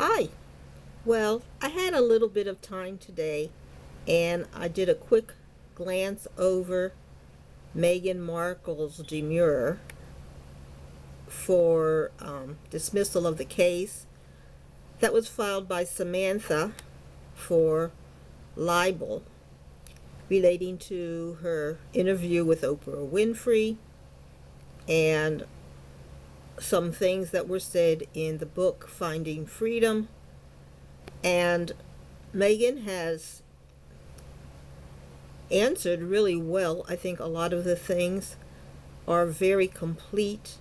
Hi. Well, I had a little bit of time today and I did a quick glance over Meghan Markle's demurrer for dismissal of the case that was filed by Samantha for libel relating to her interview with Oprah Winfrey and some things that were said in the book Finding Freedom. And Meghan has answered really well. I think a lot of the things are very complete.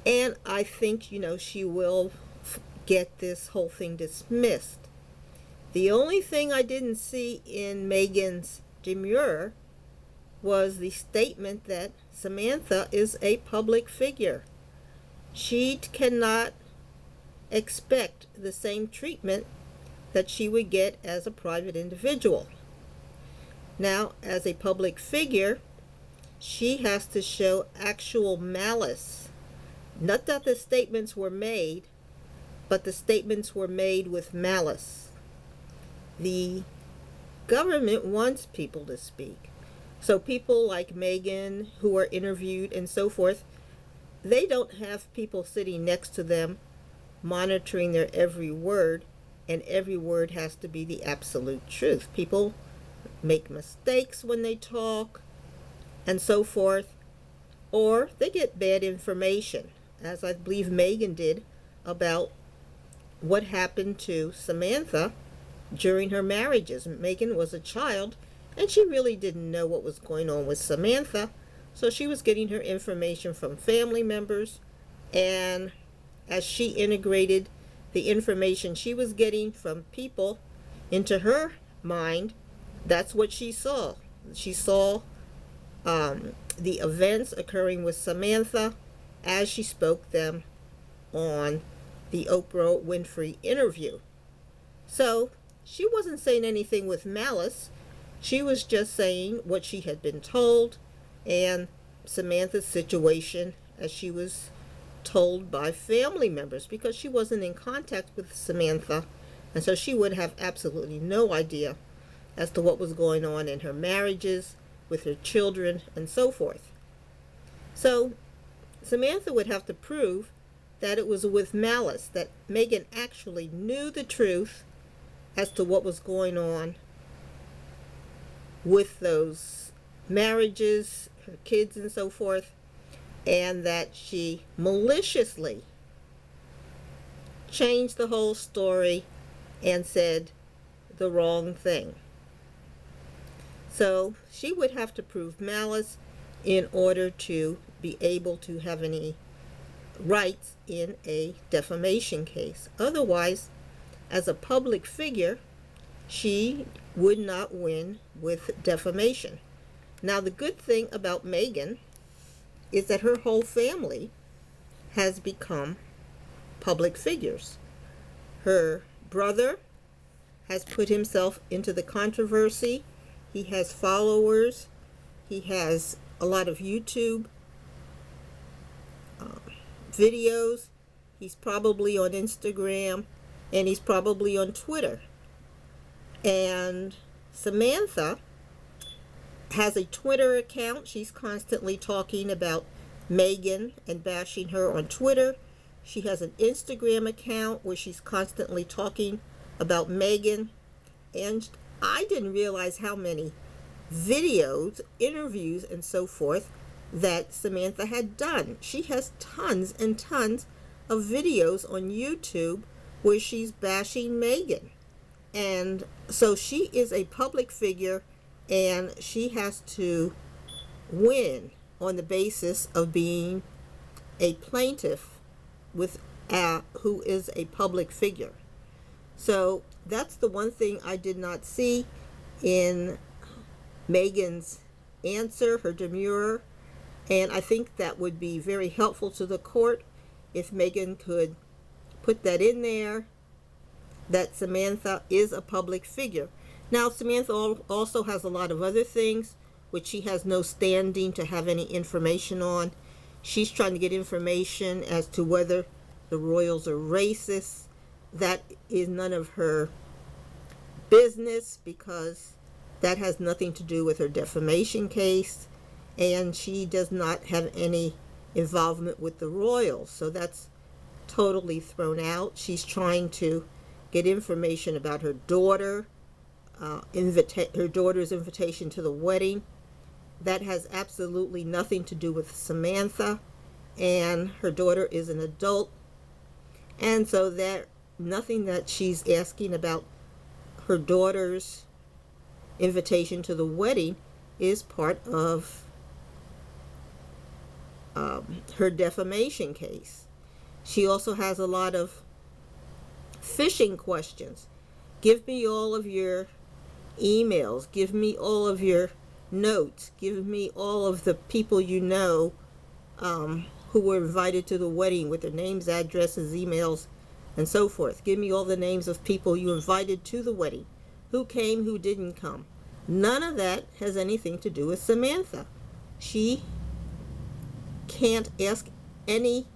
And I think, she will get this whole thing dismissed. The only thing I didn't see in Meghan's demurrer was the statement that Samantha is a public figure. She cannot expect the same treatment that she would get as a private individual. Now, as a public figure, she has to show actual malice. Not that the statements were made, but the statements were made with malice. The government wants people to speak. So people like Meghan who are interviewed and so forth, they don't have people sitting next to them monitoring their every word, and every word has to be the absolute truth. People make mistakes when they talk and so forth, or they get bad information, as I believe Meghan did about what happened to Samantha during her marriages. Meghan was a child and she really didn't know what was going on with Samantha, so she was getting her information from family members, and as she integrated the information she was getting from people into her mind, that's what she saw. She saw the events occurring with Samantha as she spoke them on the Oprah Winfrey interview. So she wasn't saying anything with malice. She was just saying what she had been told and Samantha's situation as she was told by family members, because she wasn't in contact with Samantha, and so she would have absolutely no idea as to what was going on in her marriages, with her children, and so forth. So Samantha would have to prove that it was with malice, that Meghan actually knew the truth as to what was going on with those marriages, her kids, and so forth, and that she maliciously changed the whole story and said the wrong thing. So she would have to prove malice in order to be able to have any rights in a defamation case. Otherwise, as a public figure, she would not win with defamation. Now, the good thing about Meghan is that her whole family has become public figures. Her brother has put himself into the controversy. He has followers. He has a lot of YouTube videos. He's probably on Instagram, and he's probably on Twitter. And Samantha has a Twitter account. She's constantly talking about Meghan and bashing her on Twitter. She has an Instagram account where she's constantly talking about Meghan. And I didn't realize how many videos, interviews, and so forth that Samantha had done. She has tons and tons of videos on YouTube where she's bashing Meghan. And so she is a public figure, and she has to win on the basis of being a plaintiff with who is a public figure. So that's the one thing I did not see in Meghan's answer, her demurrer, and I think that would be very helpful to the court if Meghan could put that in there, that Samantha is a public figure. Now, Samantha also has a lot of other things which she has no standing to have any information on. She's trying to get information as to whether the royals are racist. that is none of her business, because that has nothing to do with her defamation case, and she does not have any involvement with the royals. So that's totally thrown out. She's trying to get information about her daughter, her daughter's invitation to the wedding. That has absolutely nothing to do with Samantha, and her daughter is an adult, and so that nothing that she's asking about her daughter's invitation to the wedding is part of her defamation case. She also has a lot of phishing questions. Give me all of your emails. Give me all of your notes. Give me all of the people you know who were invited to the wedding, with their names, addresses, emails, and so forth. Give me all the names of people you invited to the wedding. Who came, who didn't come. None of that has anything to do with Samantha. She can't ask any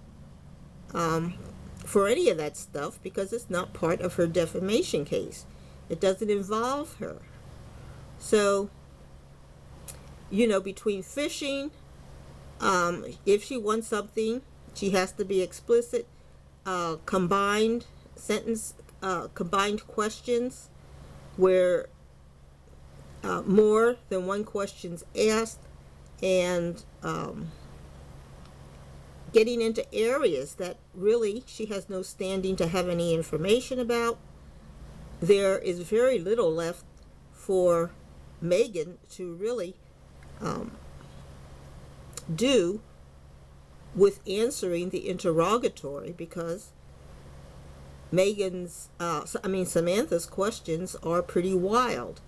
for any of that stuff, because it's not part of her defamation case. It doesn't involve her. So, between phishing, if she wants something, she has to be explicit. Combined questions where more than one question's asked, and getting into areas that really she has no standing to have any information about. There is very little left for Meghan to really do with answering the interrogatory, because Samantha's questions are pretty wild.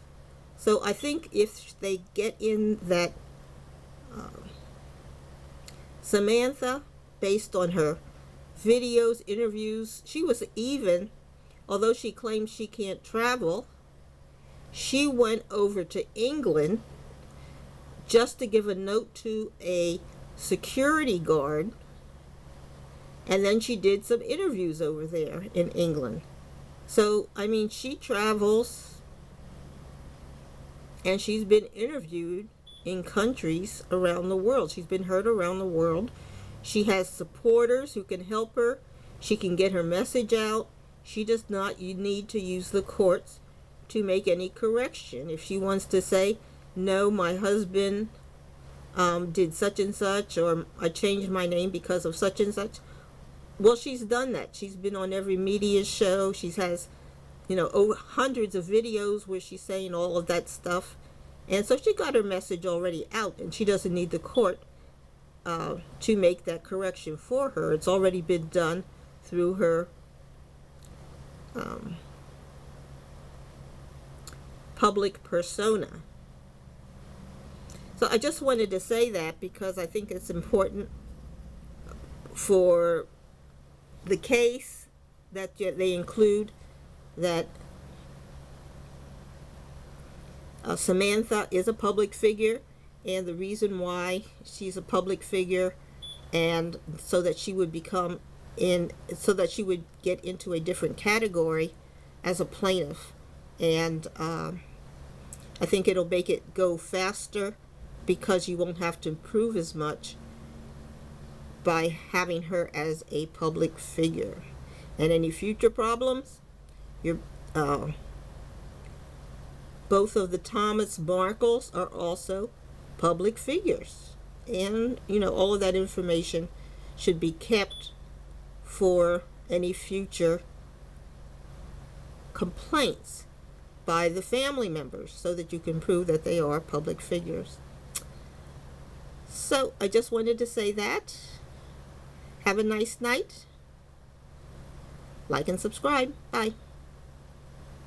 So I think if they get in that Samantha, based on her videos, interviews, she was even, although she claims she can't travel, she went over to England just to give a note to a security guard, and then she did some interviews over there in England. So, she travels, and she's been interviewed in countries around the world. She's been heard around the world. She has supporters who can help her. She can get her message out. She does not need to use the courts to make any correction. If she wants to say, no, my husband did such and such, or I changed my name because of such and such, well, she's done that. She's been on every media show. She has, over hundreds of videos where she's saying all of that stuff. And so she got her message already out, and she doesn't need the court to make that correction for her. It's already been done through her public persona. So I just wanted to say that, because I think it's important for the case that they include that Samantha is a public figure, and the reason why she's a public figure, and so that she would get into a different category as a plaintiff. And I think it'll make it go faster, because you won't have to prove as much by having her as a public figure. And any future problems, both of the Thomas Markles are also public figures. And, all of that information should be kept for any future complaints by the family members, so that you can prove that they are public figures. So I just wanted to say that. Have a nice night. Like and subscribe. Bye.